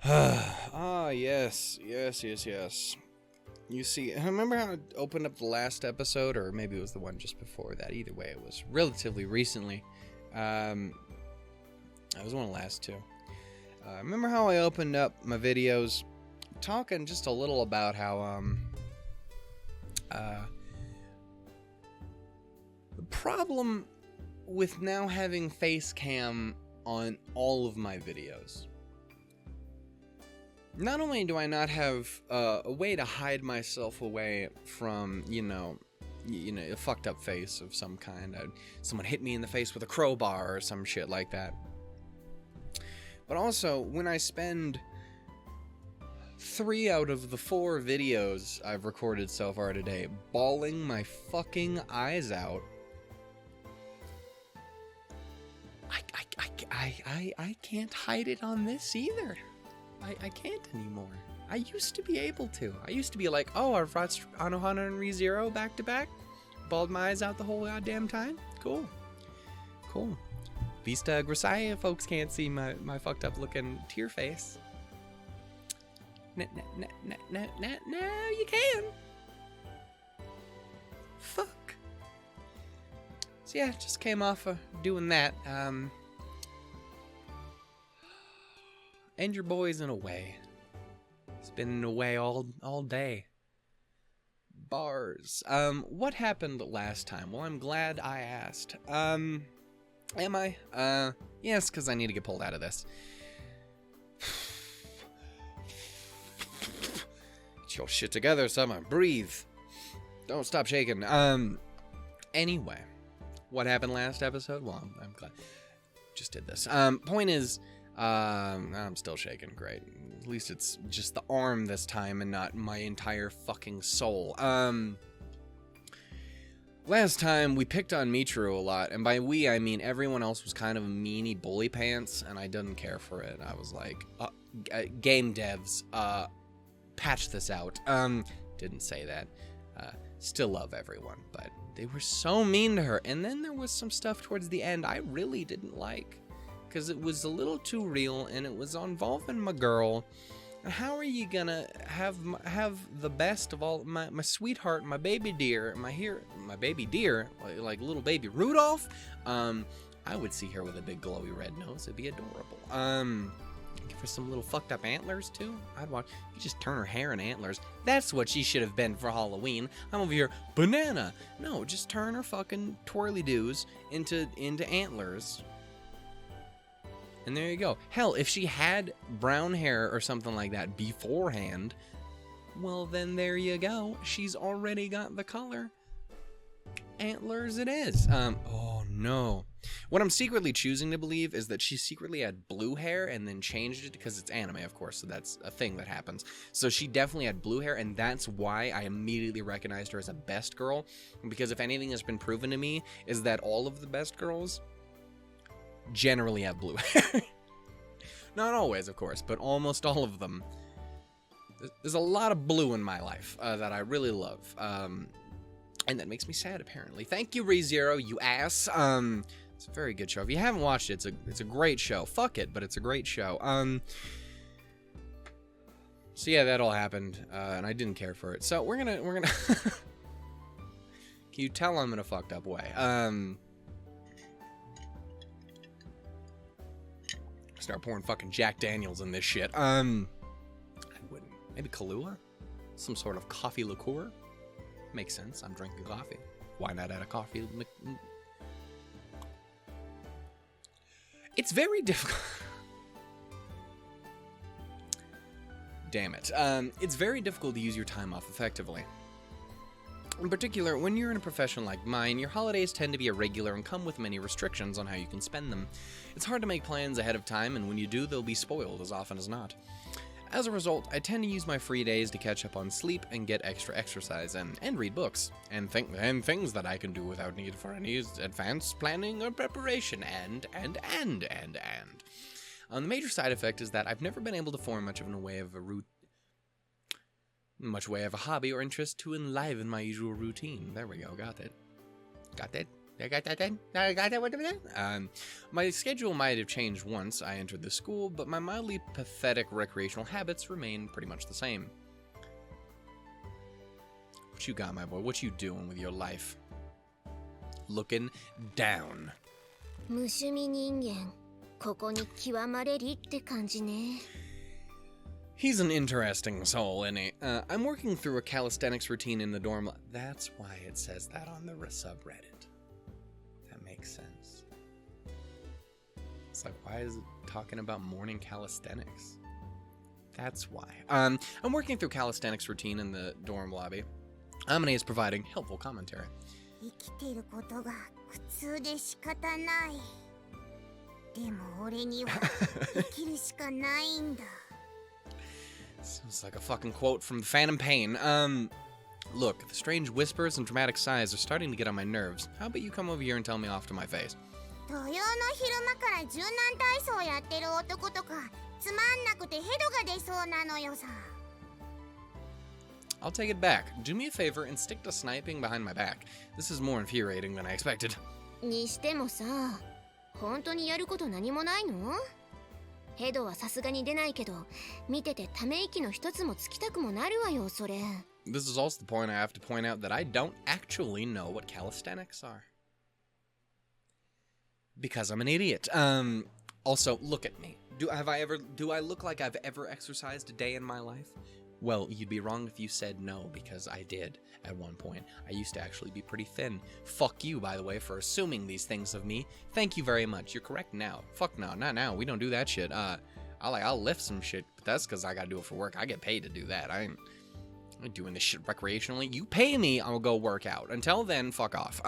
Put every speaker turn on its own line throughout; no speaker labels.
Ah, yes. You see, remember how I opened up the last episode, or maybe it was the one just before that? Either way, it was relatively recently. It was one of the last two. Remember how I opened up my videos talking just a little about how, the problem with now having face cam on all of my videos. Not only do I not have a way to hide myself away from, a fucked up face of some kind. Someone hit me in the face with a crowbar or some shit like that. But also, when I spend 3 out of the 4 videos I've recorded so far today bawling my fucking eyes out, I can't hide it on this either. I can't anymore. I used to be able to. I used to be like, oh, I've watched Anohana and ReZero back to back. Bawled my eyes out the whole goddamn time. Cool. Vista Grisaia, folks can't see my fucked up looking tear face. No, you can. Fuck. So yeah, just came off of doing that. And your boy's in a way. He's been in a way all day. Bars. What happened last time? Well, I'm glad I asked. Am I? Yes, because I need to get pulled out of this. Get your shit together, Summer. Breathe. Don't stop shaking. Anyway. What happened last episode? Well, I'm glad. Just did this. Point is, I'm still shaking. Great. At least it's just the arm this time and not my entire fucking soul. Last time we picked on Michiru a lot, and by we I mean everyone else was kind of a meanie bully pants, and I didn't care for it. I was like, game devs, patch this out. Didn't say that. Still love everyone, but they were so mean to her. And then there was some stuff towards the end I really didn't like, because it was a little too real, and it was involving my girl. And how are you gonna have the best of all, my sweetheart, my baby dear, my baby dear, like little baby Rudolph? I would see her with a big glowy red nose. It'd be adorable. Give her some little fucked up antlers too. I'd watch. You just turn her hair in antlers. That's what she should have been for Halloween. I'm over here, banana. No, just turn her fucking twirly doos into antlers. And there you go. Hell, if she had brown hair or something like that beforehand, well, then there you go. She's already got the color. Antlers it is. Oh no. What I'm secretly choosing to believe is that she secretly had blue hair and then changed it because it's anime, of course, so that's a thing that happens. So she definitely had blue hair, and that's why I immediately recognized her as a best girl. Because if anything has been proven to me, is that all of the best girls generally have blue hair. Not always, of course, but almost all of them. There's a lot of blue in my life that I really love. And that makes me sad, apparently. Thank you, ReZero, you ass. It's a very good show. If you haven't watched it, it's a great show. Fuck it, but it's a great show. So yeah, that all happened, and I didn't care for it. So we're gonna Can you tell I'm in a fucked up way? Start pouring fucking Jack Daniels in this shit. I wouldn't. Maybe Kahlua? Some sort of coffee liqueur? Makes sense. I'm drinking coffee. Why not add a coffee? It's very difficult. Damn it. It's very difficult to use your time off effectively. In particular, when you're in a profession like mine, your holidays tend to be irregular and come with many restrictions on how you can spend them. It's hard to make plans ahead of time, and when you do, they'll be spoiled as often as not. As a result, I tend to use my free days to catch up on sleep and get extra exercise and read books, and things that I can do without need for any advanced planning or preparation, and. The major side effect is that I've never been able to form much way of a hobby or interest to enliven my usual routine. There we go, got it. My schedule might have changed once I entered the school, but my mildly pathetic recreational habits remain pretty much the same. What you got, my boy? What you doing with your life? Looking down.
無趣味人間、ここに極まれりって感じね。
He's an interesting soul, isn't he? I'm working through a calisthenics routine in the dorm. That's why it says that on the subreddit. That makes sense. It's like, why is it talking about morning calisthenics? That's why. I'm working through calisthenics routine in the dorm lobby. Amane is providing helpful commentary.
生きてることが苦痛で仕方ない。でも俺には生きるしかないんだ。
Sounds like a fucking quote from Phantom Pain. Look, the strange whispers and dramatic sighs are starting to get on my nerves. How about you come over here and tell me off to my face?
土曜の昼間から柔軟体操やってる男とかつまんなくてヘドが出そうなのよさ。
I'll take it back. Do me a favor and stick to sniping behind my back. This is more infuriating than I expected.
にしてもさ、本当にやること何もないの？ヘドはさすがに出ないけど、見ててため息の一つもつきたくもなるわよ、それ。
This is also the point I have to point out that I don't actually know what calisthenics are. Because I'm an idiot. Also, look at me. Do I look like I've ever exercised a day in my life? Well, you'd be wrong if you said no, because I did at one point. I used to actually be pretty thin. Fuck you, by the way, for assuming these things of me. Thank you very much. You're correct now. Fuck no, not now. We don't do that shit. I'll lift some shit, but that's because I gotta do it for work. I get paid to do that. I'm doing this shit recreationally. You pay me, I'll go work out. Until then, fuck off.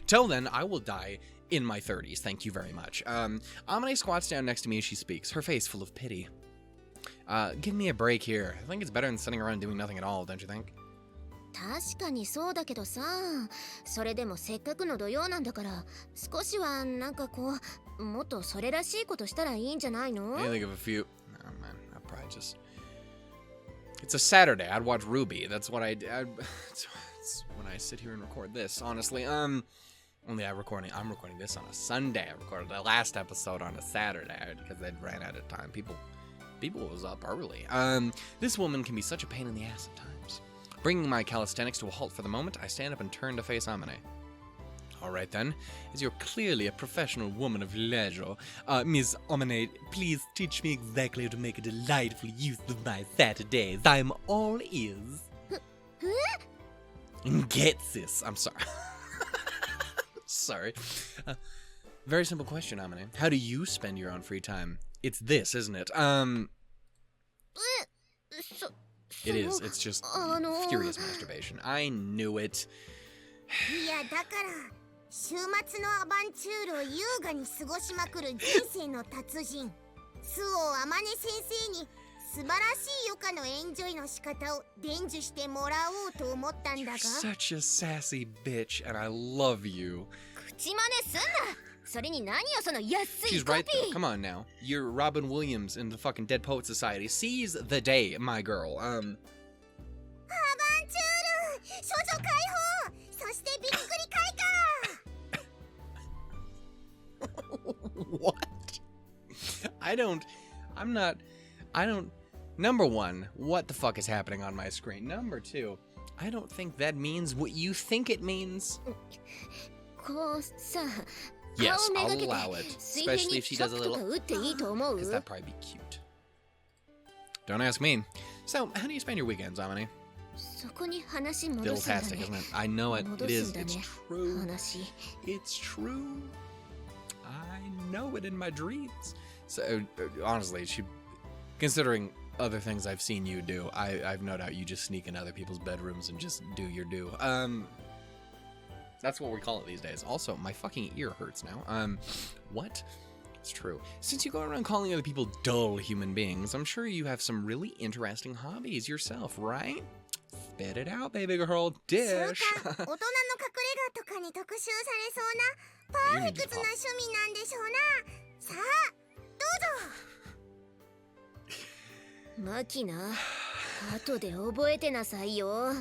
Till then, I will die in my 30s. Thank you very much. Amane squats down next to me as she speaks, her face full of pity. Give me a break here. I think it's better than sitting around doing nothing at all, don't you think?
確かにそうだけどさ、それでもせっかくの土曜なんだから、少しはなんかこう、もっとそれらしいことしたらいいんじゃないの？
I think of a few. Oh man, I'd probably just. It's a Saturday. I'd watch Ruby. That's what it's when I sit here and record this. Honestly, only I'm recording this on a Sunday. I recorded the last episode on a Saturday because they ran out of time. People was up early. This woman can be such a pain in the ass at times. Bringing my calisthenics to a halt for the moment, I stand up and turn to face Amane. All right then, as you're clearly a professional woman of leisure, Miss Amane, please teach me exactly how to make a delightful use of my Saturdays. I'm all ears. Get this. I'm sorry. Sorry. Very simple question, Amane. How do you spend your own free time? It's this, isn't it? It is. It's just furious masturbation. I knew it.
いやだから週末のアバンチュールを優雅に過ごしまくる人生の達人周防天音先生に素晴らしい余暇のエンジョイの仕方を伝授してもらおうと思ったんだが
Such a sassy bitch, and I love you.
口真似すんな。それに何よその安い
She's
コ
right
ピ
though. Come on now. You're Robin Williams in the fucking Dead Poet Society. Seize the day, my girl.
アバンチュール少女解放そしてびっくり開花
What? Number one, what the fuck is happening on my screen? Number two, I don't think that means what you think it means.
こうさ
Yes,
顔
I'll
めがけて
allow it.
水平
Especially
に
if she
ショ
does a
ックとか
little...
打っていいと思う
Because that'd probably be cute. Don't ask me. So, how do you spend your weekends, Amane?
そこに話戻すんだ
Fantastic,
ね
isn't it? I know it.
戻
It
す
is.
んだ
It's
ね
true.
話
It's true. I know it in my dreams. So, honestly, considering other things I've seen you do, I've no doubt you just sneak in other people's bedrooms and just do your do. That's what we call it these days. Also, my fucking ear hurts now. What? It's true. Since you go around calling other people dull human beings, I'm sure you have some really interesting hobbies yourself, right? Spit it out, baby girl.
週
Dish.
刊大人の隠れ家とかに特集されそうなパーフェクトな趣味なんでしょうなさあどうぞ
マキナ後で覚えてなさいよ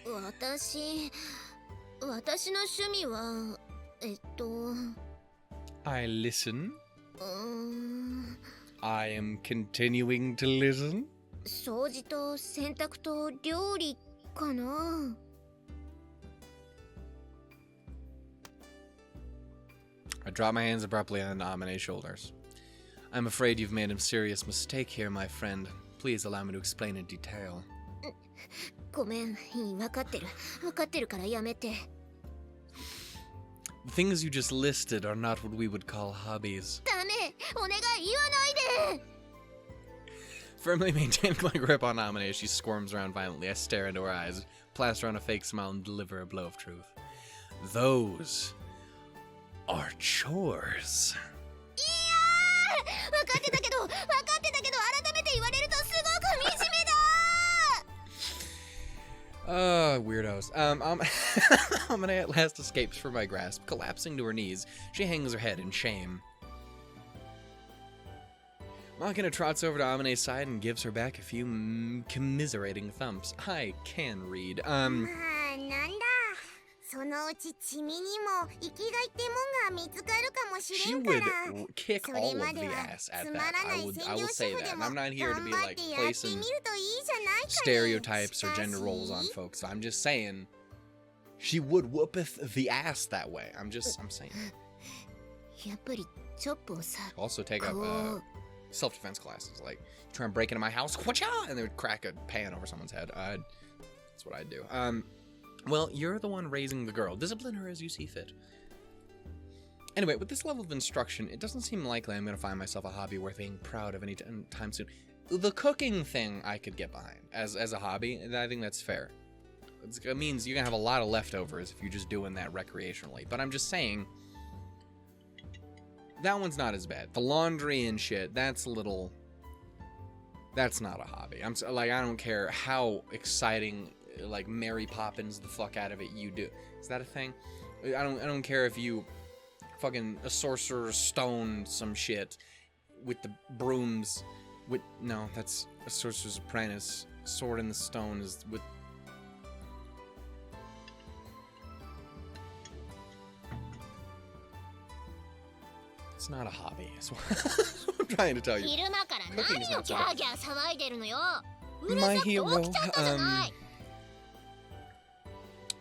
私の趣味は
I listen. I am continuing to listen.
掃除と洗濯と料理かな。
I drop my hands abruptly on Amane's shoulders. I'm afraid you've made a serious mistake here, my friend. Please allow me to explain in detail.
ごめん、いい、わかってるからやめて。
The things you just listed are not what we would call hobbies.
ダメ、お願い言わないで。
Firmly maintaining my grip on Amane as she squirms around violently, I stare into her eyes, plaster on a fake smile, and deliver a blow of truth. Those are chores.
いやー、分かってたけど、改めて言われるとすごく惨めだ。
Weirdos. Amane at last escapes from my grasp. Collapsing to her knees, she hangs her head in shame. Makina trots over to Amane's side and gives her back a few commiserating thumps. I can read.
まあなんだ、そのうち君にも生きがいってもんが見つかるかもし
She
れんか
would
ら。
kick
そ
all
れ
of
ま
the
では
ass at
つま
that.
らな
I
い
will
専
say
業主
that.
婦で
And
も
I'm not here to
頑
be
張っ
like
てやって
placing
みるといいじゃないかね。
stereotypes or
しかし
gender roles on folks. I'm just saying she would whoopeth the ass that way. I'm saying.
やっぱりチョップをさ、
Also take up
こう
self-defense classes. Like, try and break into my house, whatcha? And they would crack a pan over someone's head. That's what I'd do. Well, you're the one raising the girl. Discipline her as you see fit. Anyway, with this level of instruction, it doesn't seem likely I'm going to find myself a hobby worth being proud of any time soon. The cooking thing I could get behind as a hobby, and I think that's fair. It means you're going to have a lot of leftovers if you're just doing that recreationally. But I'm just saying, that one's not as bad. The laundry and shit, that's not a hobby. I don't care how exciting, like Mary Poppins the fuck out of it you do. Is that a thing? I don't care if you fucking a sorcerer's stone some shit with the brooms no, that's a sorcerer's apprentice. Sword in the stone is with it's not a hobby. That's what I'm trying to tell you.
昼間から何をギャーギャー騒いでるのよ。うる
My
さくて起
hero,
きちゃったじゃない。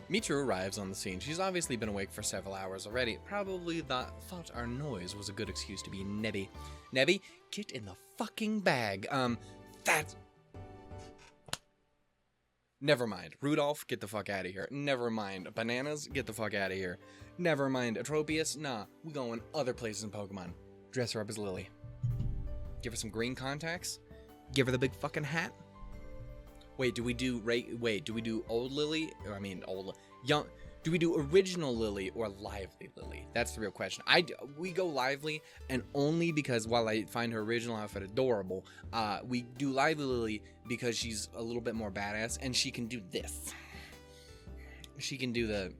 Michiru arrives on the scene. She's obviously been awake for several hours already. Probably thought our noise was a good excuse to be nebby. Nebby, get in the fucking bag. That's... Never mind. Rudolph, get the fuck out of here. Never mind. Bananas, get the fuck out of here. Never mind. Atropius, nah. We going other places in Pokemon. Dress her up as Lily. Give her some green contacts. Give her the big fucking hat. Wait, do we do old Lily? I mean, young. Do we do original Lily or lively Lily? That's the real question. We go lively, and only because while I find her original outfit adorable, we do lively Lily because she's a little bit more badass, and she can do this. She can do the...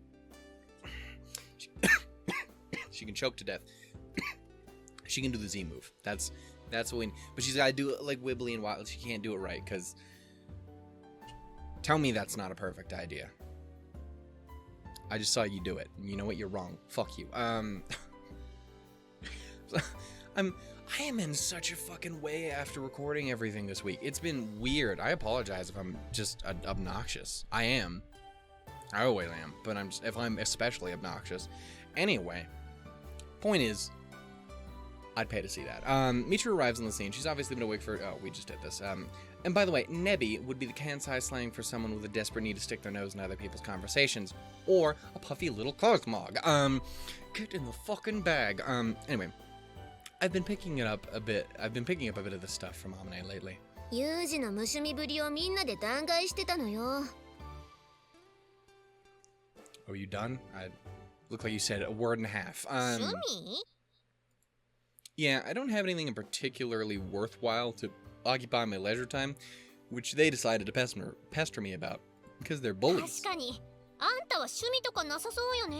she can choke to death. She can do the Z move. That's what we... But she's got to do it like wibbly and wild. She can't do it right, because... Tell me that's not a perfect idea. I just saw you do it. You know what? You're wrong. Fuck you. I am in such a fucking way after recording everything this week. It's been weird. I apologize if I'm just obnoxious. I am. I always am. But if I'm especially obnoxious. Anyway, point is, I'd pay to see that. Michiru arrives on the scene. She's obviously been awake for... Oh, we just did this. And by the way, Nebby would be the Kansai slang for someone with a desperate need to stick their nose in other people's conversations. Or a puffy little cosmog. Get in the fucking bag. Anyway, I've been picking up a bit of this stuff from Amane lately.
ユージの無趣味ぶりをみんなで弾劾してたのよ。
Are you done? Look like you said a word and a half.
趣味？
Yeah, I don't have anything particularly worthwhile to occupy my leisure time, which they decided to pester me about, because they're bullies.
確かに。あんたは趣味とかなさそうよね。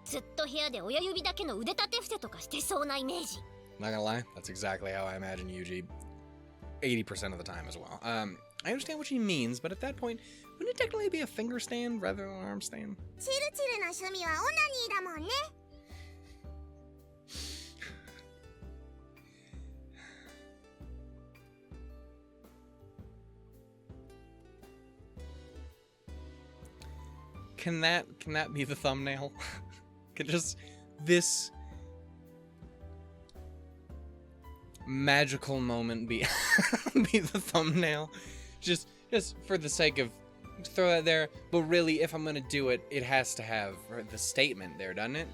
ずっと部屋で親指だけの腕立て伏せとかしてそうなイメージ。
Not gonna lie, that's exactly how I imagine Yuuji 80% of the time as well. I understand what she means, but at that point, wouldn't it technically be a finger stand rather than an arm stand?
チルチルの趣味はオナニーだもんね。
Can that be the thumbnail? Can just this magical moment be be the thumbnail? Just for the sake of throw that there, but really if I'm gonna do it, it has to have the statement there, doesn't it?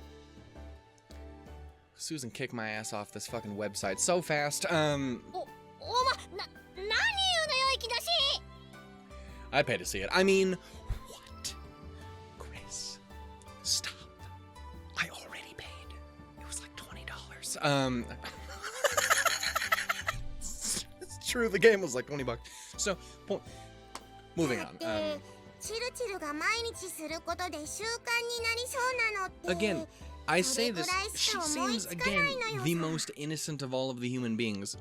Susan kicked my ass off this fucking website so fast.
お前、何言うのよ、いきなし。
I'd pay to see it. I mean, what? Chris, stop. I already paid. It was like $20. It's true, the game was like $20. So, moving on.
チルチルが毎日することで習慣になりそうなのって。
Again, I say this, she seems, again, the most innocent of all of the human beings.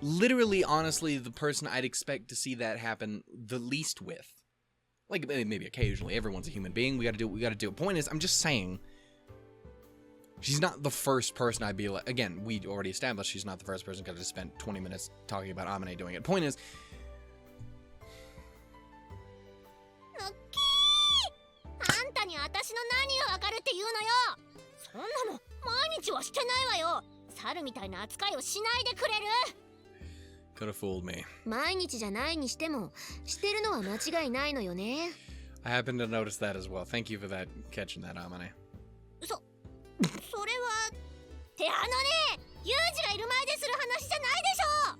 Literally, honestly, the person I'd expect to see that happen the least with. Like, maybe occasionally, everyone's a human being, we gotta do what we gotta do. Point is, I'm just saying, she's not the first person I'd be like, again, we already established she's not the first person because I just spent 20 minutes talking about Amane doing it. Point is,
あんたに私の何がわかるって言うのよ。そんなの毎日はしてないわよ。猿みたいな扱いをしないでくれる。
could have fooled me.
毎日じゃないにしてもしてるのは間違いないのよね。
I happened to notice that as well. Thank you for that, catching that, Amane.
それはってユージがいる前でする話じゃないでしょ。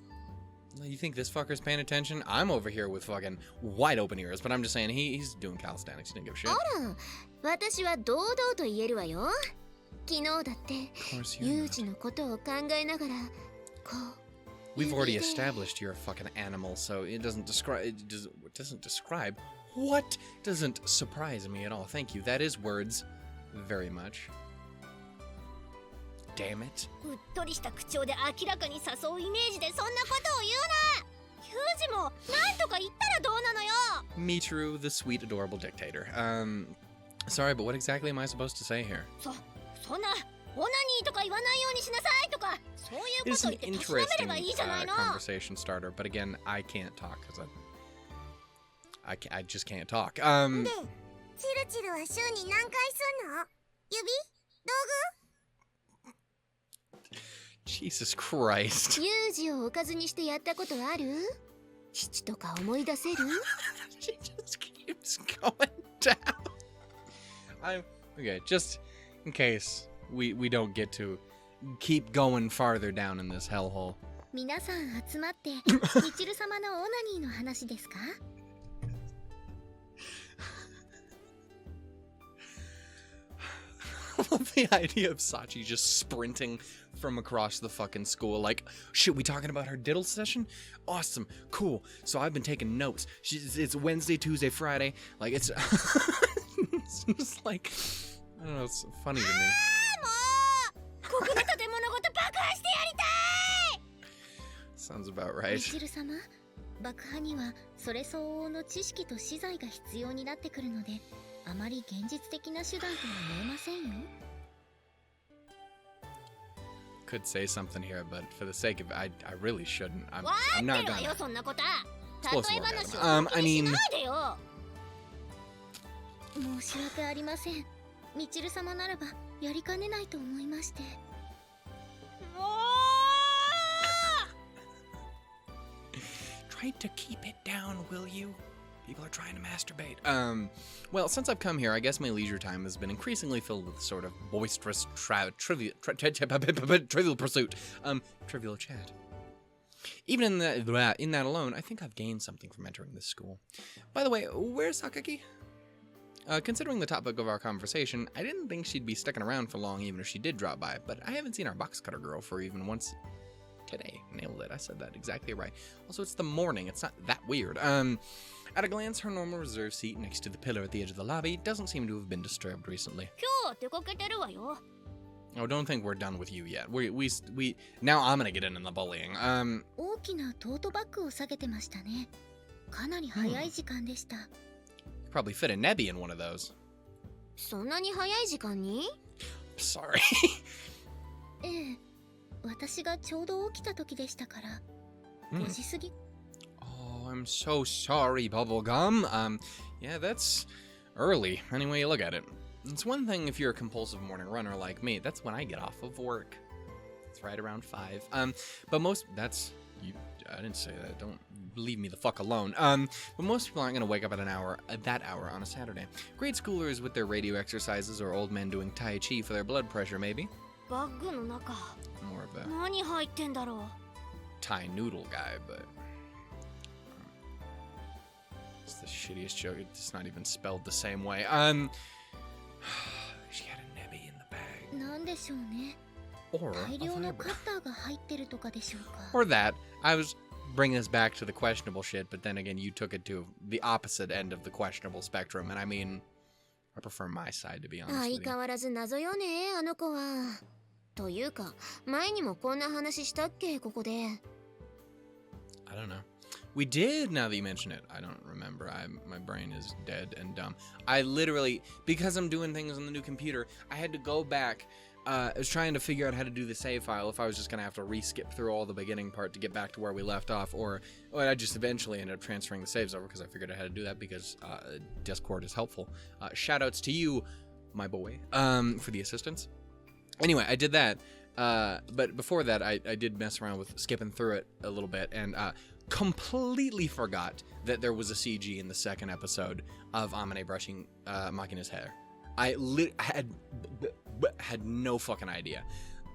You think this fucker's paying attention? I'm over here with fucking wide open ears, but I'm just saying he's doing calisthenics. He didn't give a shit.
あら、私は堂々と言えるわよ。昨日だってユージのことを考えながらこう。
We've already established you're a fucking animal, so it doesn't describe. It doesn't describe. What doesn't surprise me at all. Thank you. That is words, very much. Damn it.
うっとりした口調で明らかに誘うイメージでそんなことを言うな。ユージも何とか言ったらどうなのよ。
Michiru, the sweet, adorable dictator. Sorry, but what exactly am I supposed to say here?
そんなオナニーとか言わないようにしなさいとかそういうこ
It's
と
an
言ってたしなめれ
interesting
ばいいじゃないの。
conversation starter, but again, I can't talk because I just can't talk.
で、チルチルは週に何回すんの？指？道具？
Jesus Christ.
ユージをおかずにしてやったことある？父とか思い出せる？
She just keeps going down. Okay, just in case we don't get to keep going farther down in this hellhole.
皆さん集まってミチル様のオナニーの話ですか？
I love the idea of Sachi just sprinting from across the fucking school. Like, shit, we talking about her diddle session? Awesome, cool. So I've been taking notes. It's Wednesday, Tuesday, Friday. Like, it's, it's just like, I don't know, it's funny to me.
ここの建物ごと爆破してやりたい。
Sounds about right.
ミチル様、爆破にはそれ相応の知識と資材が必要になってくるので、あまり現実的な手段とは思えませんよ。
Could say something here, but for the sake of it, I really shouldn't. I'm
わ
not
ーってるわ
gonna.
よそんなこと。
Supposed to
例え
look at
話
him.
を気にし
I mean,
ないでよ。申し訳ありません。ミチル様ならばやりかねないと思いまして。もう
try to keep it down, will you? People are trying to masturbate. Well, since I've come here, I guess my leisure time has been increasingly filled with sort of boisterous trivial pursuit. Trivial chat. Even in that alone, I think I've gained something from entering this school. By the way, where's Sakaki? Considering the topic of our conversation, I didn't think she'd be sticking around for long even if she did drop by, but I haven't seen our box cutter girl for even once today. Nailed it. I said that exactly right. Also, it's the morning. It's not that weird. At a glance, her normal reserved seat next to the pillar at the edge of the lobby doesn't seem to have been disturbed recently.
今日出かけてるわよ。
Oh, don't think we're done with you yet. We now I'm gonna get in the bullying.
大きなトートバッグを下げてましたね。
かなり早い時間でした。
Probably fit a Nebby in one of those.
そんなに早い時間に？
Sorry.
ええ、私がちょうど起きた時でしたから、5時過ぎ。
Oh, I'm so sorry, Bubblegum. Yeah, that's early, any way you look at it. It's one thing if you're a compulsive morning runner like me. That's when I get off of work. It's right around 5. But I didn't say that. Don't leave me the fuck alone. But most people aren't gonna wake up at that hour on a Saturday. Grade schoolers with their radio exercises or old men doing Tai Chi for their blood pressure, maybe.
バッグの中
More of a
何入ってんだろう。
Thai noodle guy, but it's the shittiest joke. It's not even spelled the same way. She had a Nebby in the bag.
なんでしょうね。
Or
大
a
量の
vibrator.
カッターが入ってるとかでしょうか。
Or that. I was bringing us back to the questionable shit, but then again, you took it to the opposite end of the questionable spectrum, and I mean, I prefer my side, to be honest
相
with
変
you.
わらず謎よね、あの子は。というか、前にもこんな話したっけ、ここで。
I don't know. We did, now that you mention it. I don't remember. My brain is dead and dumb. I literally, because I'm doing things on the new computer, I had to go back. I was trying to figure out how to do the save file, if I was just going to have to re-skip through all the beginning part to get back to where we left off, or I just eventually ended up transferring the saves over because I figured out how to do that because Discord is helpful. Shoutouts to you, my boy, for the assistance. Anyway, I did that, but before that, I did mess around with skipping through it a little bit, and completely forgot that there was a CG in the second episode of Amane brushing Makina's hair. I had no fucking idea.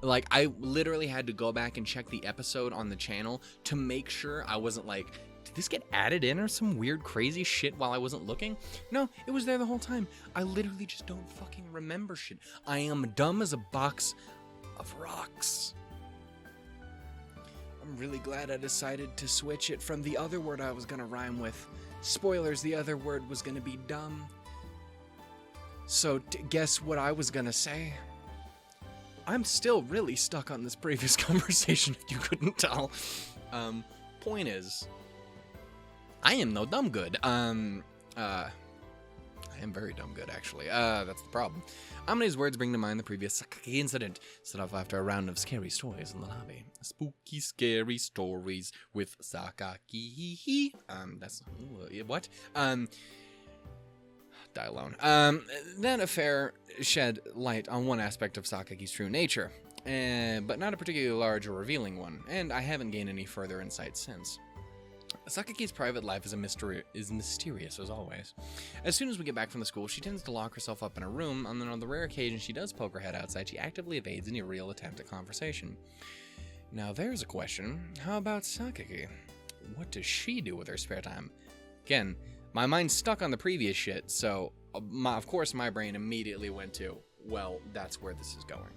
Like, I literally had to go back and check the episode on the channel to make sure I wasn't like, did this get added in or some weird crazy shit while I wasn't looking? No, it was there the whole time. I literally just don't fucking remember shit. I am dumb as a box of rocks. I'm really glad I decided to switch it from the other word I was gonna rhyme with. Spoilers, the other word was gonna be dumb. So, guess what I was gonna say? I'm still really stuck on this previous conversation, if you couldn't tell. Point is, I am no dumb good. I am very dumb good, actually. That's the problem. Amane's words bring to mind the previous Sakaki incident, set off after a round of scary stories in the lobby. Spooky, scary stories with Sakaki. That's... what? Die alone. That affair shed light on one aspect of Sakaki's true nature, but not a particularly large or revealing one, and I haven't gained any further insight since. Sakaki's private life is mysterious as always. As soon as we get back from the school, she tends to lock herself up in her room, and then on the rare occasion she does poke her head outside, she actively evades any real attempt at conversation. Now there's a question. How about Sakaki? What does she do with her spare time? Again, my mind's stuck on the previous shit, so of course my brain immediately went to, well, that's where this is going.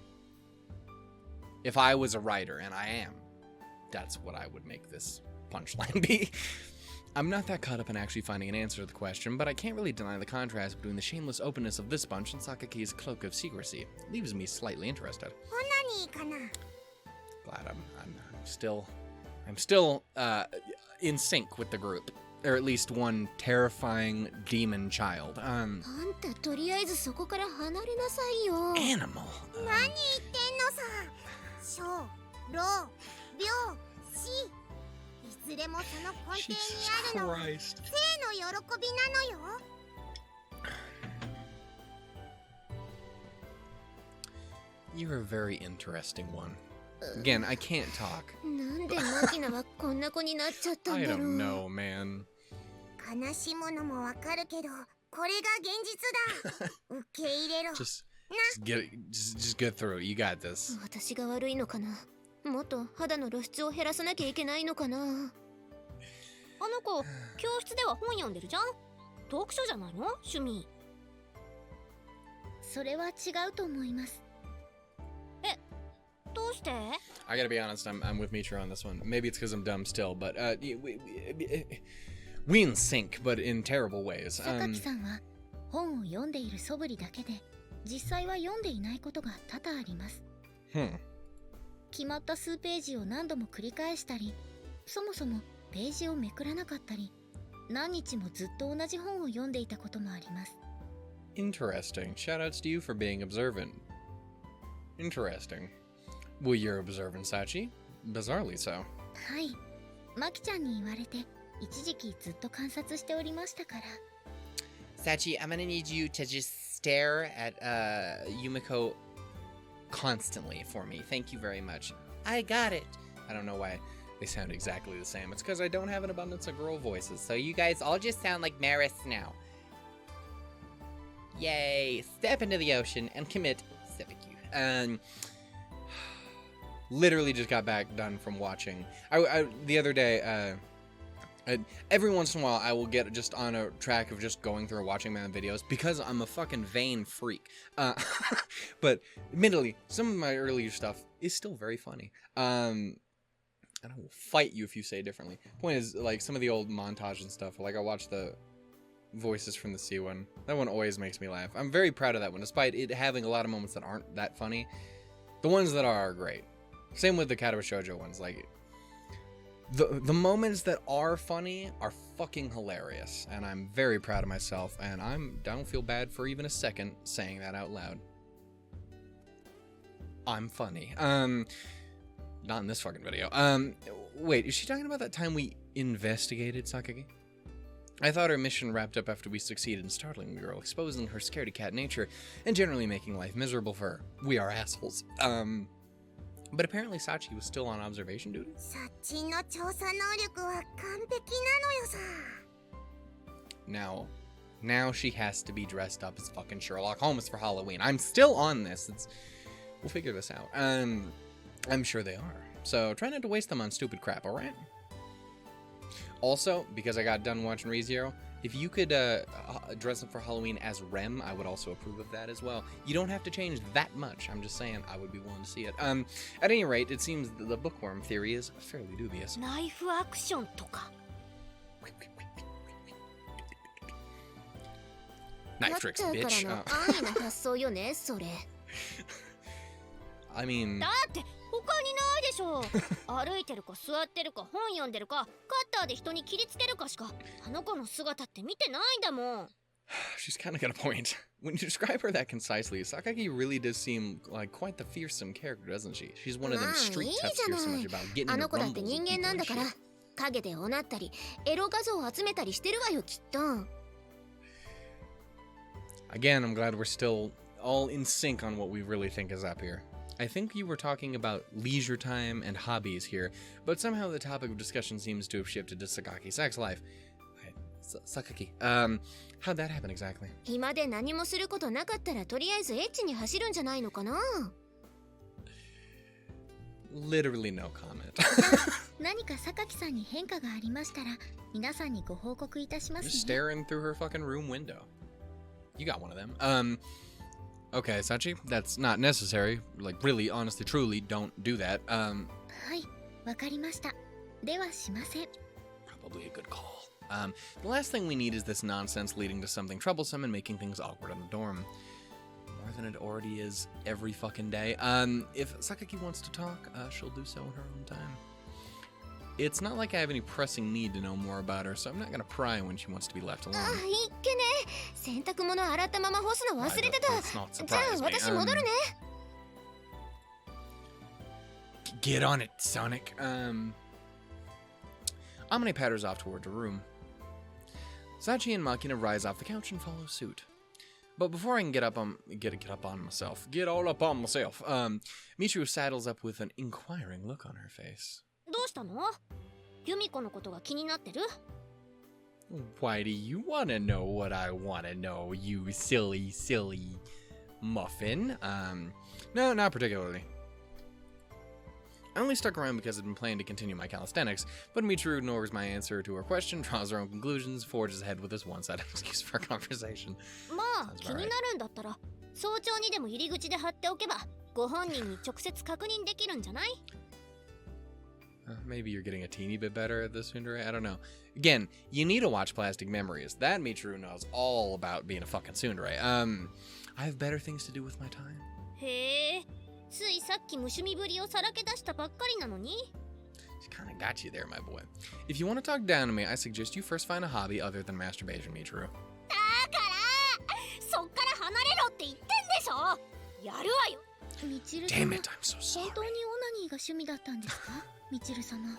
If I was a writer, and I am, that's what I would make this punchline be. I'm not that caught up in actually finding an answer to the question, but I can't really deny the contrast between the shameless openness of this bunch and Sakaki's cloak of secrecy. It leaves me slightly interested. Glad I'm still in sync with the group. Or at least one terrifying demon child.
あんたとりあえずそこから離れなさいよ。
Animal.
何言ってんのさ。小、老、病、死。いずれもその根底にあるのは生の喜びなのよ。
You're a very interesting one. Again, I can't talk.
なんでマキナはこんな子になっちゃったん
I
だろ
don't
う。
know, man.
悲しむのもわかるけど、これが現実だ。受け入れろ。
Just get through it. You got this.
私が悪いのかな。もっと肌の露出を減らさなきゃいけないのかな。あの子、教室では本読んでるじゃん。読書じゃないの？趣味。
それは違うと思います。
どうして？
I gotta be honest, I'm with Michiru on this one. Maybe it's because I'm dumb still, but we in sync, but in terrible ways.
榊さんは本を読んでいる素振りだけで、実際は読んでいないことが多々あります。決まった数ページを何度も繰り返したり、そもそもページをめくらなかったり、何日もずっと同じ本を読んでいたこともあります。
Interesting. Shoutouts to you for being observant. Interesting. Well, you're observant, Sachi. Bizarrely so.
はい、マキちゃんに言われて一時期ずっと観察しておりましたから。
Sachi, I'm gonna need you to just stare at Yumiko constantly for me. Thank you very much. I got it. I don't know why they sound exactly the same. It's because I don't have an abundance of girl voices. So you guys all just sound like Maris now. Yay! Step into the ocean and commit seppuku. Literally just got back done from watching. The other day, every once in a while, I will get just on a track of just going through watching my own videos because I'm a fucking vain freak. But admittedly, some of my earlier stuff is still very funny. And I will fight you if you say it differently. Point is, like, some of the old montage and stuff, like I watched the Voices from the Sea one. That one always makes me laugh. I'm very proud of that one, despite it having a lot of moments that aren't that funny. The ones that are great. Same with the Katawa Shoujo ones. Like, the moments that are funny are fucking hilarious, and I'm very proud of myself, and I don't feel bad for even a second saying that out loud. I'm funny. Not in this fucking video. Wait, is she talking about that time we investigated Sakagi? I thought her mission wrapped up after we succeeded in startling the girl, exposing her scaredy cat nature, and generally making life miserable for her. We are assholes. But apparently Sachi was still on observation duty?
サッチの調査能力は完璧なのよさ。
Now she has to be dressed up as fucking Sherlock Holmes for Halloween. I'm still on this. We'll figure this out. I'm sure they are. So try not to waste them on stupid crap, alright? Also, because I got done watching ReZero, if you could dress up for Halloween as Rem, I would also approve of that as well. You don't have to change that much. I'm just saying I would be willing to see it. At any rate, it seems the bookworm theory is fairly dubious.
ナイフアクションとか。
Knife tricks,
だった
bitch.
からの安易な発想よね、それ。
I mean...
だって他にないでしょ。歩いてるか座ってるか本読んでるかカッターで人に切りつけるかしかあの子の姿って見てないんだもん。
She's kind of got a point. When you describe her that concisely, Sakagi really does seem like quite the fearsome character, doesn't she? She's one of them street toughs hear so much about getting
あ
into
の子だって
rumbles
人
with
間
people
なん
and
だから
shit.
影でおなったりエロ画像を集めたりしてるわよきっと。
Again, I'm glad we're still all in sync on what we really think is up here. I think you were talking about leisure time and hobbies here, but somehow the topic of discussion seems to have shifted to Sakaki's sex life. Sakaki, how'd that happen exactly?
暇で何もすることなかったらとりあえずエッチに走るんじゃないのかな。
Literally no comment.
何か榊さんに変化がありましたら皆さんにご報告いたします
Just
ね。
staring through her fucking room window. You got one of them. Okay, Sachi, that's not necessary. Like, really, honestly, truly, don't do that.
はい、わかりました。ではしません。
Probably a good call. The last thing we need is this nonsense leading to something troublesome and making things awkward in the dorm. More than it already is every fucking day. If Sakaki wants to talk, she'll do so in her own time. It's not like I have any pressing need to know more about her, so I'm not gonna pry when she wants to be left alone.
あ、いっけね。洗濯物洗ったまま干すの忘れてた。
Let's not
じゃあ
surprise me.
私戻るね。
Get on it, Sonic. Amane patters off toward her room. Sachi and Makina rise off the couch and follow suit. But before I can get all up on myself, Michiru saddles up with an inquiring look on her face.
どうしたの？ユミコのことが気になってる？
Why do you want to know what I want to know, you silly muffin? No, not particularly. I only stuck around because I'd been planning to continue my calisthenics, but Michiru ignores my answer to her question, draws her own conclusions, forges ahead with this one-sided excuse for our conversation.
まあ気になるんだったら早朝にでも入り口で貼っておけばご本人に直接確認できるんじゃない？
Maybe you're getting a teeny bit better at this, Sundere? I don't know. Again, you need to watch Plastic Memories. That Michiru knows all about being a fucking Sundere. I have better things to do with my time.
へえ、ついさっき無趣味ぶりをさらけ出したばっかりなのに。
She kind of got you there, my boy. If you want to talk down to me, I suggest you first find a hobby other than masturbation, Michiru.
だからそっから離れろって言ってんでしょ。やるわよ。
みちる
Damn
様
it, I'm so
本
sorry.
当にオナニーが趣味だったんですかみちる様。
ま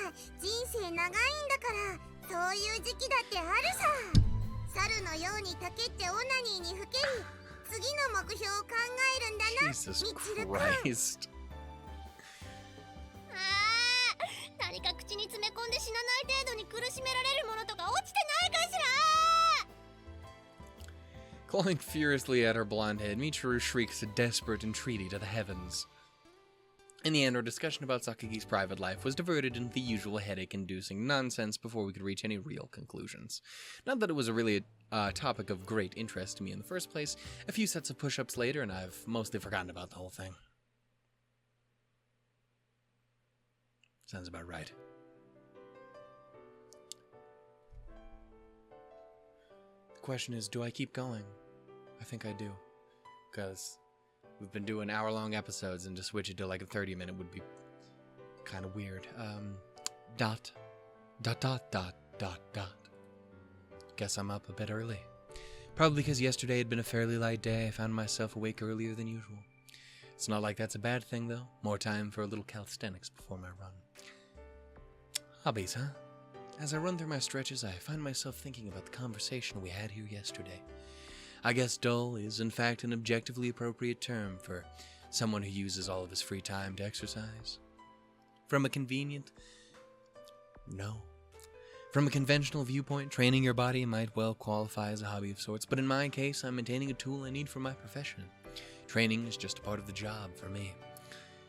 あ人生長いんだからそういう時期だってあるさ。猿のようにたけってオナニーにふけり次の目標を考えるんだな。
Jesus
みちるくん。
Christ.
何か口に詰め込んで死なない程度に苦しめられるものとか落ちてないかしら。
Clawing furiously at her blonde head, Michiru shrieks a desperate entreaty to the heavens. In the end, our discussion about Sakagi's private life was diverted into the usual headache-inducing nonsense before we could reach any real conclusions. Not that it was really a topic of great interest to me in the first place. A few sets of push-ups later, and I've mostly forgotten about the whole thing. Sounds about right. The question is, do I keep going? I think I do. Because we've been doing hour-long episodes, and to switch it to like a 30-minute would be kind of weird. Dot. Guess I'm up a bit early. Probably because yesterday had been a fairly light day, I found myself awake earlier than usual. It's not like that's a bad thing, though. More time for a little calisthenics before my run. Hobbies, huh? As I run through my stretches, I find myself thinking about the conversation we had here yesterday. I guess dull is, in fact, an objectively appropriate term for someone who uses all of his free time to exercise. From a conventional viewpoint, training your body might well qualify as a hobby of sorts, but in my case, I'm maintaining a tool I need for my profession. Training is just a part of the job for me.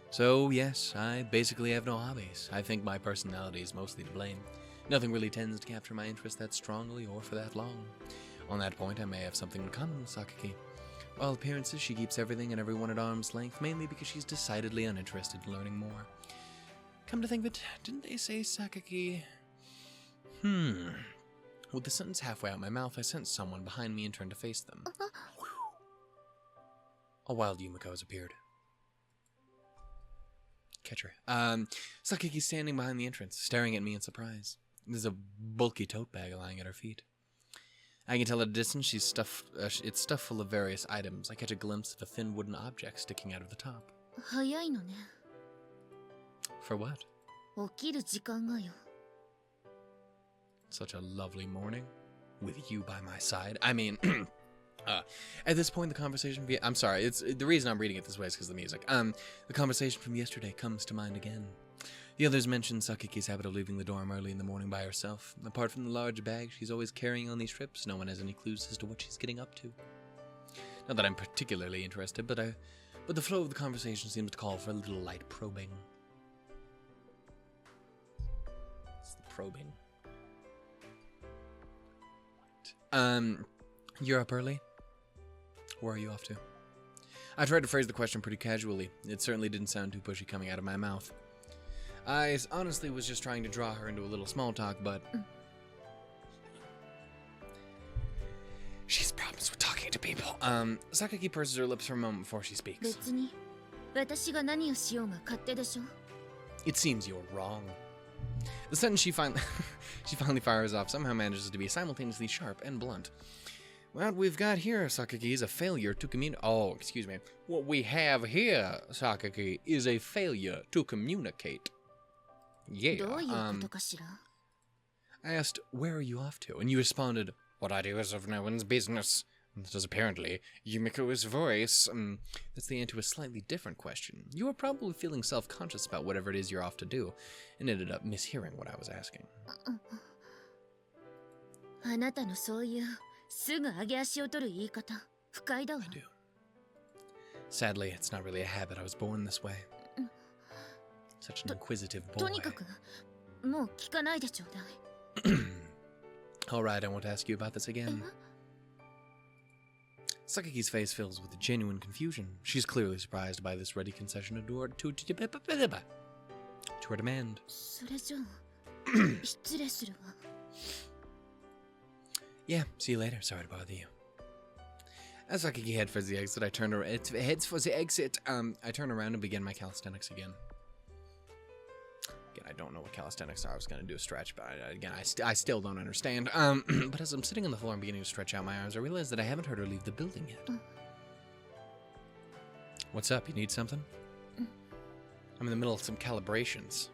So, yes, I basically have no hobbies. I think my personality is mostly to blame. Nothing really tends to capture my interest that strongly or for that long. On that point, I may have something in common with Sakaki. By all appearances, she keeps everything and everyone at arm's length, mainly because she's decidedly uninterested in learning more. Come to think of it, didn't they say Sakaki... With the sentence halfway out my mouth, I sensed someone behind me and turned to face them. A wild Yumiko has appeared. Catch her. Sakaki's standing behind the entrance, staring at me in surprise. There's a bulky tote bag lying at her feet. I can tell at a distance it's stuffed full of various items. I catch a glimpse of a thin wooden object sticking out of the top.
早いのね。
For what?
起きる時間がよ。
Such a lovely morning, with you by my side. I mean, at this point, the conversation... I'm sorry, it's the reason I'm reading it this way is because of the music. The conversation from yesterday comes to mind again. The others mentioned Sakaki's habit of leaving the dorm early in the morning by herself. Apart from the large bag she's always carrying on these trips, no one has any clues as to what she's getting up to. Not that I'm particularly interested, but the flow of the conversation seems to call for a little light probing. It's the probing. You're up early? Where are you off to? I tried to phrase the question pretty casually. It certainly didn't sound too pushy coming out of my mouth. I honestly was just trying to draw her into a little small talk, but... She has problems with talking to people. Sakaki purses her lips for a moment before she speaks.
別に、私が何をしようが勝手でしょ。
It seems you're wrong. The sentence she finally fires off somehow manages to be simultaneously sharp and blunt. What we've got here, Sakaki, is a failure to communicate. Oh, excuse me. What we have here, Sakaki, is a failure to communicate. Yeah.
どういうことかしら。
I asked, where are you off to? And you responded, what I do is of no one's business. That is apparently Yumiko's voice. That's the answer to a slightly different question. You were probably feeling self-conscious about whatever it is you're off to do, and ended up mishearing what I was asking.
あなたのそういうすぐ上げ足を取る言い方、不快だわ。
I do. Sadly, it's not really a habit. I was born this way. Such an inquisitive boy.
とにかく、もう聞かないでちょうだい。
All right, I won't ask you about this again. Sakaki's face fills with genuine confusion. She's clearly surprised by this ready concession to her demand.
それじゃあ、失礼するわ。
Yeah, see you later. Sorry to bother you. As Sakaki heads for the exit, I turn around and begin my calisthenics again. I don't know what calisthenics are. I was going to do a stretch, but again, I still don't understand. But as I'm sitting on the floor and beginning to stretch out my arms, I realize that I haven't heard her leave the building yet. What's up? You need something? I'm in the middle of some calibrations.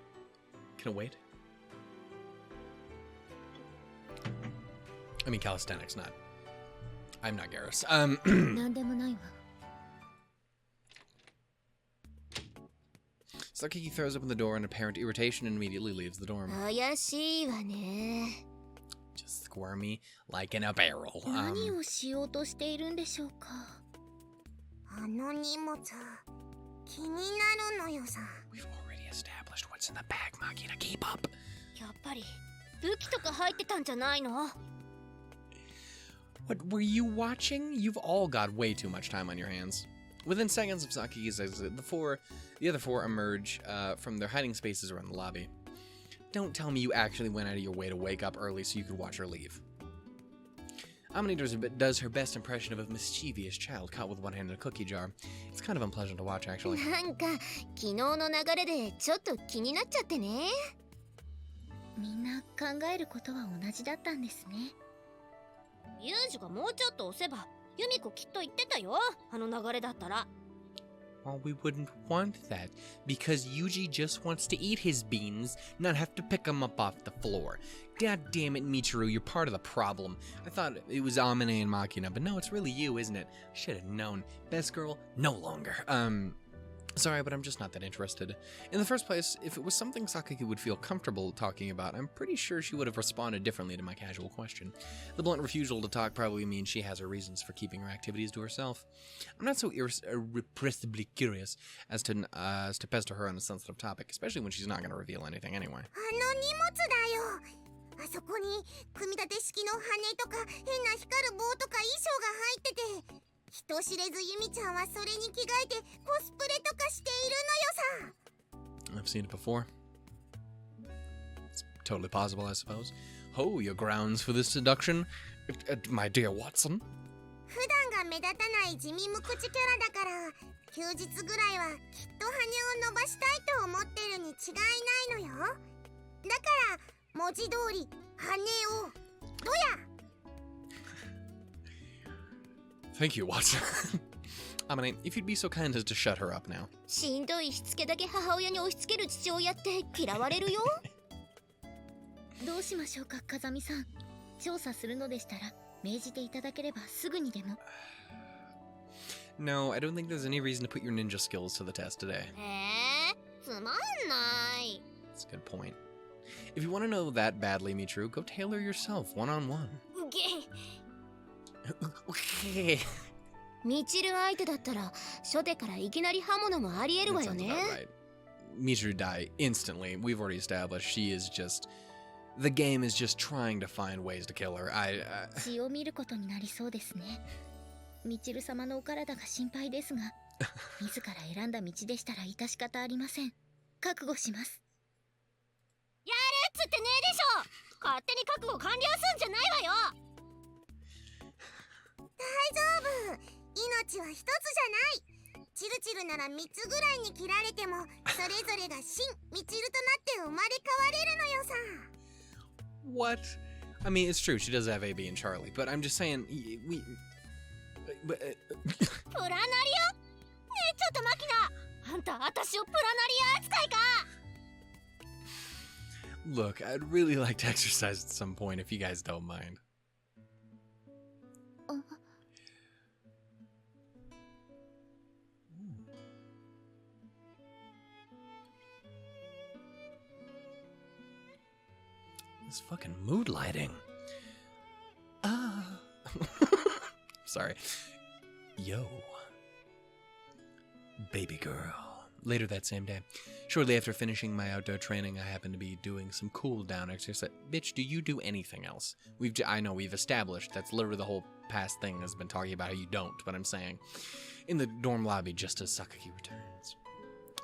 Can it wait? I mean calisthenics, not... I'm not Garrus.
なんでもないわ。
Sakiki throws open the door in apparent irritation and immediately leaves the dorm.
怪しいわね。
Just squirmy like in a barrel.
何をしようとしているんでしょうか。
あの荷物気になるのよさ。
We've already established what's in the bag, Makina. Keep up.
やっぱり武器とか入ってたんじゃないの？
What were you watching? You've all got way too much time on your hands. Within seconds of Saki's exit, the other four emerge from their hiding spaces around the lobby. Don't tell me you actually went out of your way to wake up early so you could watch her leave. Amane does her best impression of a mischievous child caught with one hand in a cookie jar. It's kind of unpleasant to watch, actually.
なんか昨日の流れでちょっと気になっちゃってね。
みんな考えることは同じだったんですね。
ユージがもうちょっと押せばユミコきっと言ってたよ、あの流れだったら。
Well, we wouldn't want that, because Yuuji just wants to eat his beans, not have to pick them up off the floor. God damn it, Michiru, you're part of the problem. I thought it was Amane and Makina, but no, it's really you, isn't it? Should have known. Best girl, no longer. Sorry, but I'm just not that interested. In the first place, if it was something Sakaki would feel comfortable talking about, I'm pretty sure she would have responded differently to my casual question. The blunt refusal to talk probably means she has her reasons for keeping her activities to herself. I'm not so irrepressibly curious as to pester her on a sensitive topic, especially when she's not going to reveal anything anyway.
あの荷物だよ。あそこに組み立て式の羽とか変な光る棒とか衣装が入ってて、人知れずユミちゃんはそれに着替えてコスプレとかしているのよさ。
I've seen it before. It's totally possible, I suppose. Oh, your grounds for this seduction? My dear Watson?
普段が目立たない地味無口キャラだから、休日ぐらいはきっと羽を伸ばしたいと思ってるに違いないのよ。だから文字通り羽をどや。
Thank you, Watson. Amane, if you'd be so kind as to shut her up now.
しんどいしつけだけ母親に押し付ける父親って嫌われるよ。
どうしましょうか、風見さん。調査するのでしたら命じていただければすぐにでも。
No, I don't think there's any reason to put your ninja skills to the test today.
つまんない。
That's a good point. If you want to know that badly, Michiru, go tailor yourself one-on-one.
ゲミチル相手だったら初手からいきなり刃物もありえるわよね。
Right. Michiru die instantly. We've already established she is just... The game is just trying to find ways to kill her.
血を見ることになりそうですね。ミチル様のお体が心配ですが、自ら選んだ道でしたら致し方ありません。覚悟します。
やるっつってねえでしょ。勝手に覚悟完了すんじゃないわよ。
大丈夫。命は一つじゃない。チルチルなら3つぐらいに切られても、それぞれが真ミチルとなって生まれ変われるのよさ。
What? I mean, it's true, she does have AB and Charlie, but I'm just saying, we...
プラナリア？ねえちょっとマキナ、あんた私をプラナリア扱いか。
Look, I'd really like to exercise at some point if you guys don't mind. This fucking mood lighting. Sorry. Yo. Baby girl. Later that same day. Shortly after finishing my outdoor training, I happened to be doing some cool down exercise. Bitch, do you do anything else? I know we've established that's literally the whole past thing has been talking about how you don't, but I'm saying. In the dorm lobby just as Sakaki returns.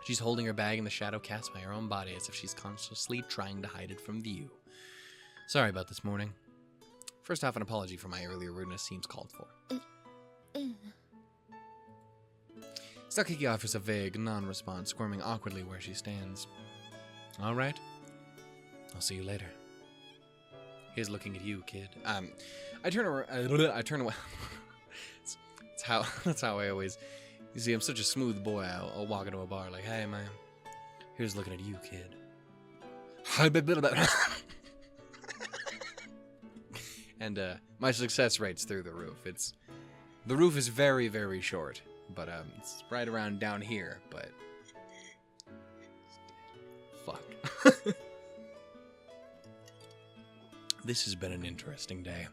She's holding her bag in the shadow cast by her own body as if she's consciously trying to hide it from view. Sorry about this morning. First off, an apology for my earlier rudeness seems called for. Sakaki offers a vague, non-response, squirming awkwardly where she stands. All right, I'll see you later. Here's looking at you, kid. I turn around. I turn away. That's how I always. You see, I'm such a smooth boy. I'll walk into a bar like, hey man, here's looking at you, kid. And my success rate's through the roof. The roof is very, very short, but it's right around down here. But fuck. This has been an interesting day.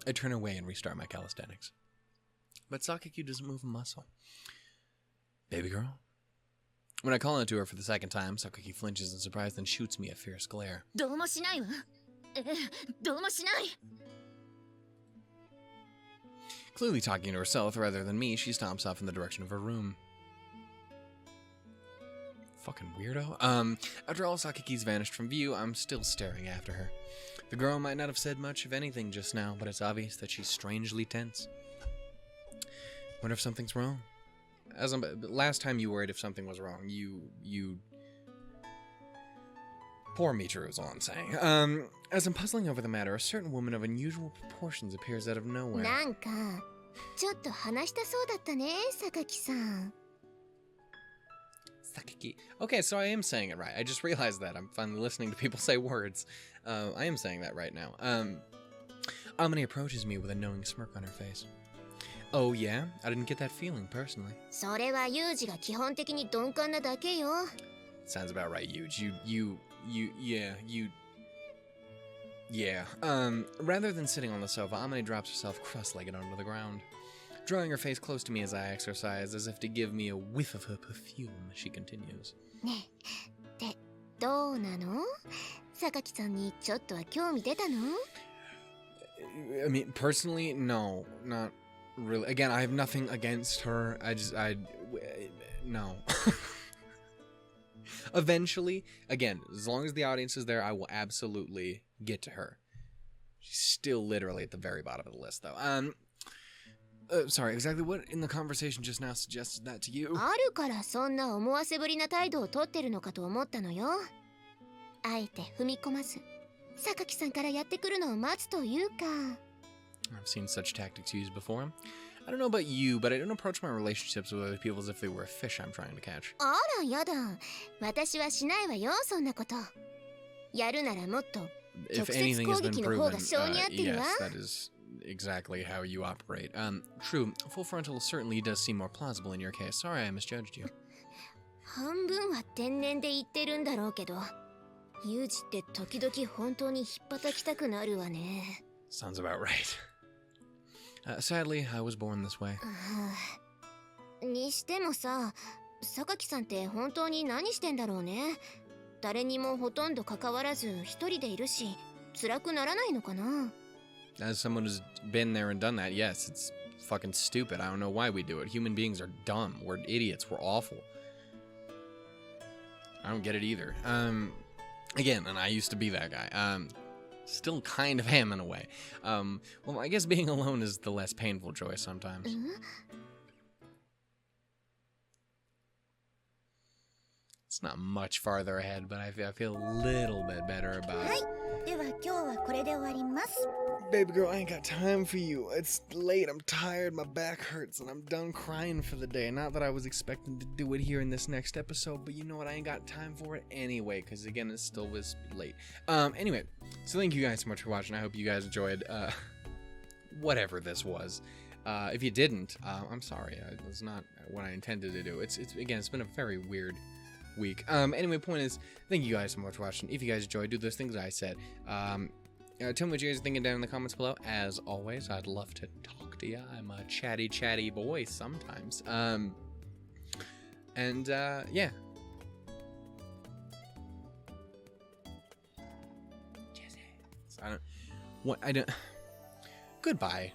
I turn away and restart my calisthenics. But Sakaki doesn't move a muscle. Baby girl? When I call out to her for the second time, Sakaki flinches in surprise and shoots me a fierce glare.
どうもしないわ。どうもしない。
Clearly talking to herself rather than me, she stomps off in the direction of her room. Fucking weirdo. After all Sakaki's vanished from view, I'm still staring after her. The girl might not have said much of anything just now, but it's obvious that she's strangely tense. Wonder if something's wrong. Last time you worried if something was wrong, you... Poor Michiru is all I'm saying. As I'm puzzling over the matter, a certain woman of unusual proportions appears out of nowhere.
なんかちょっと話したそうだったね、榊さん。
Sakaki. Okay, so I am saying it right. I just realized that. I'm finally listening to people say words. I am saying that right now. Amane approaches me with a knowing smirk on her face. Oh yeah? I didn't get that feeling, personally.
それはユージが基本的に鈍感なだけよ。
Sounds about right, Yuuji. Yeah. Rather than sitting on the sofa, Amane drops herself cross-legged onto the ground. Drawing her face close to me as I exercise, as if to give me a whiff of her perfume, she continues.
ねえ、で、どうなの？榊さんにちょっとは興味出たの？
I mean, personally, no. Not really. Again, I have nothing against her. No. Eventually, again, as long as the audience is there, I will absolutely get to her. She's still literally at the very bottom of the list, though. Sorry, exactly what in the conversation just now suggested that to you?
あるからそんな思わせぶりな態度をとってるのかと思ったのよ。あえて踏み込まず、榊さんからやってくるのを待つというか。
I've seen such tactics used before. I don't know about you, but I don't approach my relationships with other people as if they were a fish I'm trying to catch.
あらやだ。私はしないわよ、そんなこと。やるならもっと
If
直接
anything
攻
has been
撃の方
proven,
が性に合ってるわ。
yes, that is exactly how you operate. True, full frontal certainly does seem more plausible in your case. Sorry I misjudged you.
半分は天然で言ってるんだろうけど、ユージって時々本当にひっぱたきたくなるわね。
Sounds about right. Sadly, I was born this way.
にしてもさ、榊さんって本当に何してんだろうね。誰にもほとんど関わらず一人でいるし、辛くならないのかな。
As someone who's been there and done that, yes, it's fucking stupid. I don't know why we do it. Human beings are dumb. We're idiots. We're awful. I don't get it either. Again, and I used to be that guy. Still kind of am in a way. Well, I guess being alone is the less painful choice sometimes. It's not much farther ahead, but I feel a little bit better about it.
では今日はこれで終わります。
Baby girl, I ain't got time for you. It's late, I'm tired, my back hurts, and I'm done crying for the day. Not that I was expecting to do it here in this next episode, but you know what, I ain't got time for it anyway, because again, it still was late. Anyway, so thank you guys so much for watching. I hope you guys enjoyed, whatever this was. If you didn't, I'm sorry. It's not what I intended to do. It's been a very weird week. Anyway, point is, thank you guys so much for watching. If you guys enjoyed, do those things I said. Tell me what you guys are thinking down in the comments below. As always, I'd love to talk to you. I'm a chatty boy sometimes. Yeah. I don't. Goodbye.